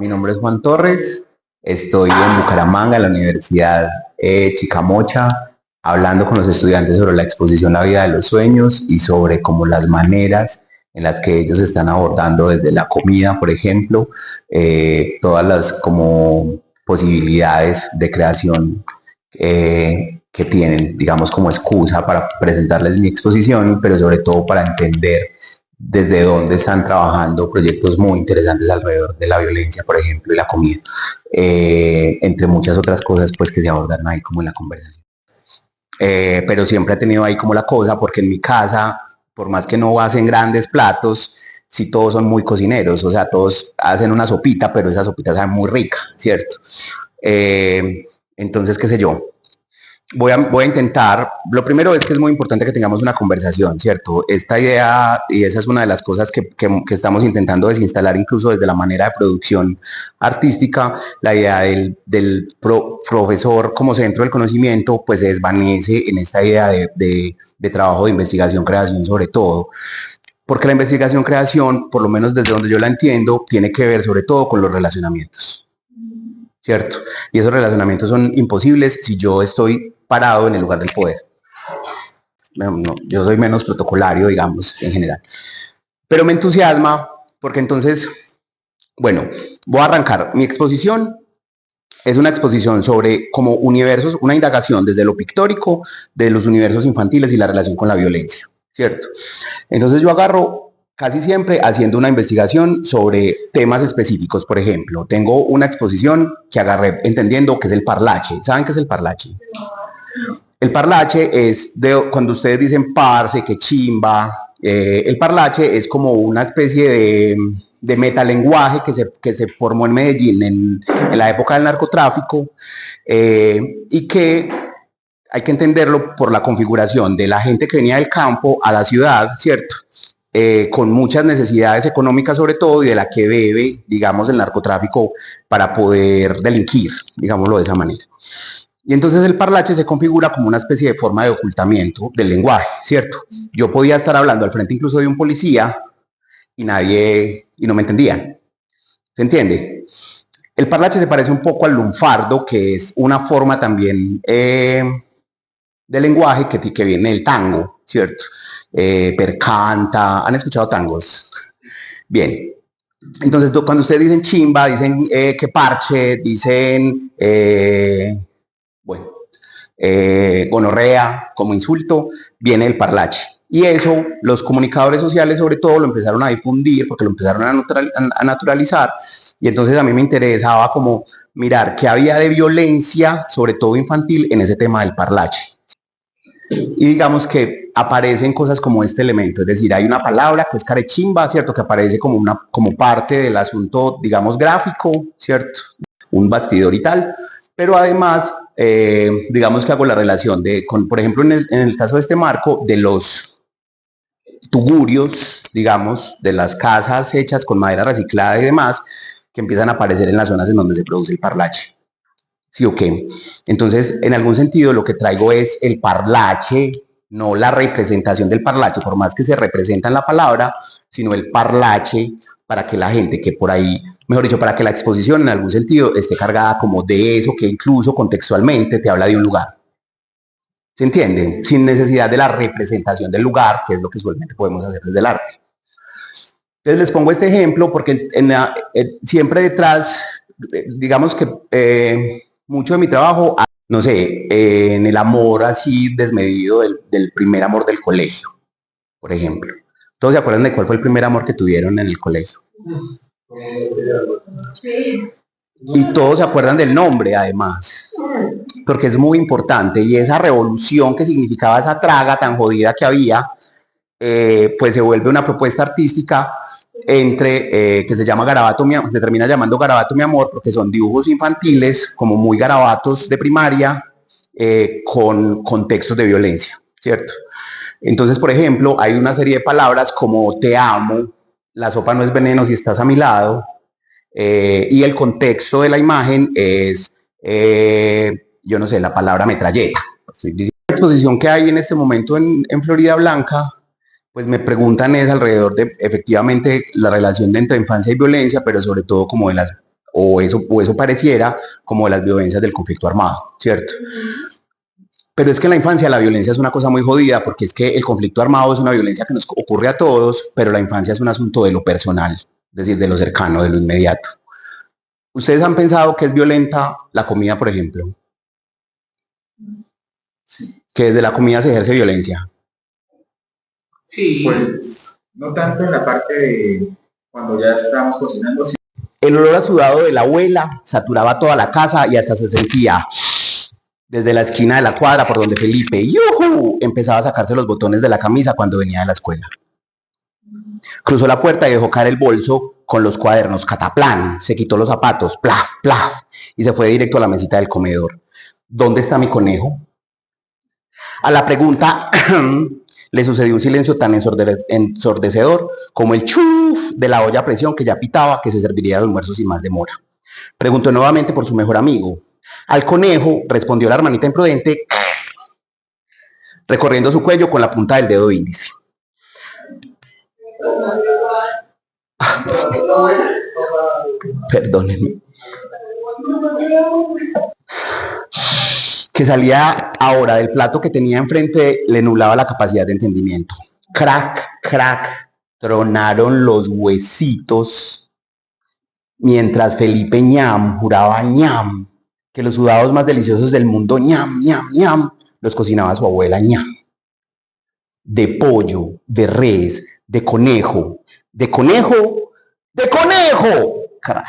Mi nombre es Juan Torres, estoy en Bucaramanga, en la Universidad Chicamocha, hablando con los estudiantes sobre la exposición La vida de los sueños y sobre cómo las maneras en las que ellos están abordando desde la comida, por ejemplo, todas las como posibilidades de creación que tienen, digamos, como excusa para presentarles mi exposición, pero sobre todo para entender desde dónde están trabajando proyectos muy interesantes alrededor de la violencia, por ejemplo, y la comida, entre muchas otras cosas pues que se abordan ahí como en la conversación. Pero siempre he tenido ahí como la cosa, porque en mi casa, por más que no hacen grandes platos, sí todos son muy cocineros, o sea, todos hacen una sopita, pero esa sopita sabe muy rica, ¿cierto? Entonces, qué sé yo, voy a intentar, lo primero es que es muy importante que tengamos una conversación, ¿cierto? Esta idea, y esa es una de las cosas que estamos intentando desinstalar incluso desde la manera de producción artística, la idea del profesor como centro del conocimiento, pues se desvanece en esta idea de trabajo de investigación, creación sobre todo, porque la investigación, creación, por lo menos desde donde yo la entiendo, tiene que ver sobre todo con los relacionamientos, ¿cierto? Y esos relacionamientos son imposibles si yo estoy parado en el lugar del poder. No, yo soy menos protocolario, digamos, en general. Pero me entusiasma porque entonces, bueno, voy a arrancar. Mi exposición es una exposición sobre como universos, una indagación desde lo pictórico de los universos infantiles y la relación con la violencia, ¿cierto? Entonces yo agarro casi siempre haciendo una investigación sobre temas específicos. Por ejemplo, tengo una exposición que agarré entendiendo que es el parlache. ¿Saben qué es el parlache? El parlache es de cuando ustedes dicen parce, que chimba. El parlache es como una especie de metalenguaje que se formó en Medellín en la época del narcotráfico y que hay que entenderlo por la configuración de la gente que venía del campo a la ciudad, ¿cierto? Con muchas necesidades económicas sobre todo y de la que bebe, digamos, el narcotráfico para poder delinquir, digámoslo de esa manera. Y entonces el parlache se configura como una especie de forma de ocultamiento del lenguaje, ¿cierto? Yo podía estar hablando al frente incluso de un policía y no me entendían. ¿Se entiende? El parlache se parece un poco al lunfardo, que es una forma también de lenguaje que viene del tango, ¿cierto? Percanta, ¿han escuchado tangos? Bien, entonces cuando ustedes dicen chimba, dicen que parche, dicen, bueno, gonorrea como insulto, viene el parlache. Y eso los comunicadores sociales sobre todo lo empezaron a difundir porque lo empezaron a naturalizar. Y entonces a mí me interesaba como mirar qué había de violencia, sobre todo infantil, en ese tema del parlache. Y digamos que aparecen cosas como este elemento, es decir, hay una palabra que es carechimba, ¿cierto? Que aparece como parte del asunto, digamos, gráfico, ¿cierto? Un bastidor y tal, pero además, digamos que hago la relación por ejemplo, en el caso de este marco, de los tugurios, digamos, de las casas hechas con madera reciclada y demás, que empiezan a aparecer en las zonas en donde se produce el parlache. ¿Sí o qué? Entonces, en algún sentido, lo que traigo es el parlache, no la representación del parlache, por más que se representa en la palabra, sino el parlache para que la gente que por ahí, mejor dicho, para que la exposición en algún sentido esté cargada como de eso que incluso contextualmente te habla de un lugar. ¿Se entiende? Sin necesidad de la representación del lugar, que es lo que usualmente podemos hacer desde el arte. Entonces les pongo este ejemplo porque siempre detrás, digamos que mucho de mi trabajo, no sé, en el amor así desmedido del primer amor del colegio, por ejemplo. ¿Todos se acuerdan de cuál fue el primer amor que tuvieron en el colegio? Y todos se acuerdan del nombre, además, porque es muy importante. Y esa revolución que significaba esa traga tan jodida que había, pues se vuelve una propuesta artística que se llama Garabato, se termina llamando Garabato mi amor, porque son dibujos infantiles, como muy garabatos de primaria, con contextos de violencia, ¿cierto? Entonces, por ejemplo, hay una serie de palabras como te amo, la sopa no es veneno si estás a mi lado, y el contexto de la imagen es, yo no sé, la palabra metralleta. La exposición que hay en este momento en Florida Blanca, pues me preguntan es alrededor de efectivamente la relación entre infancia y violencia, pero sobre todo como de las o eso pareciera, como de las vivencias del conflicto armado, ¿cierto? Pero es que en la infancia la violencia es una cosa muy jodida, porque es que el conflicto armado es una violencia que nos ocurre a todos, pero la infancia es un asunto de lo personal, es decir, de lo cercano, de lo inmediato. ¿Ustedes han pensado que es violenta la comida, por ejemplo? Sí. Que desde la comida se ejerce violencia. Sí, pues no tanto en la parte de cuando ya estábamos cocinando. Sí. El olor a sudado de la abuela saturaba toda la casa y hasta se sentía desde la esquina de la cuadra por donde Felipe ¡yujú! Empezaba a sacarse los botones de la camisa cuando venía de la escuela. Cruzó la puerta y dejó caer el bolso con los cuadernos, cataplán, se quitó los zapatos, plaf, plaf, y se fue directo a la mesita del comedor. ¿Dónde está mi conejo? A la pregunta le sucedió un silencio tan ensordecedor como el chuf de la olla a presión que ya pitaba que se serviría de almuerzo sin más demora. Preguntó nuevamente por su mejor amigo. Al conejo respondió la hermanita imprudente, recorriendo su cuello con la punta del dedo índice. Perdónenme. Que salía ahora del plato que tenía enfrente, le nublaba la capacidad de entendimiento. Crack, crack, tronaron los huesitos, mientras Felipe ñam juraba ñam, que los sudados más deliciosos del mundo ñam, ñam, ñam, los cocinaba su abuela ñam. De pollo, de res, de conejo, de conejo, de conejo. Caray.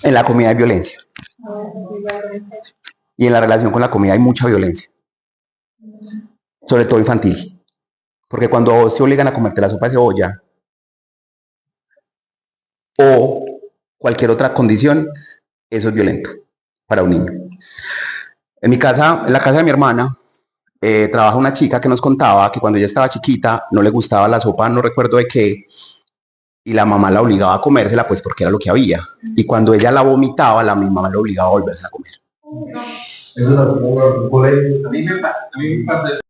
En la comida hay violencia. Y en la relación con la comida hay mucha violencia. Sobre todo infantil. Porque cuando a vos te obligan a comerte la sopa de cebolla o cualquier otra condición, eso es violento para un niño. En mi casa, en la casa de mi hermana, trabaja una chica que nos contaba que cuando ella estaba chiquita no le gustaba la sopa, no recuerdo de qué, y la mamá la obligaba a comérsela pues porque era lo que había. Y cuando ella la vomitaba, la mi mamá la obligaba a volverse a comer. Eso es a mí me pasa eso.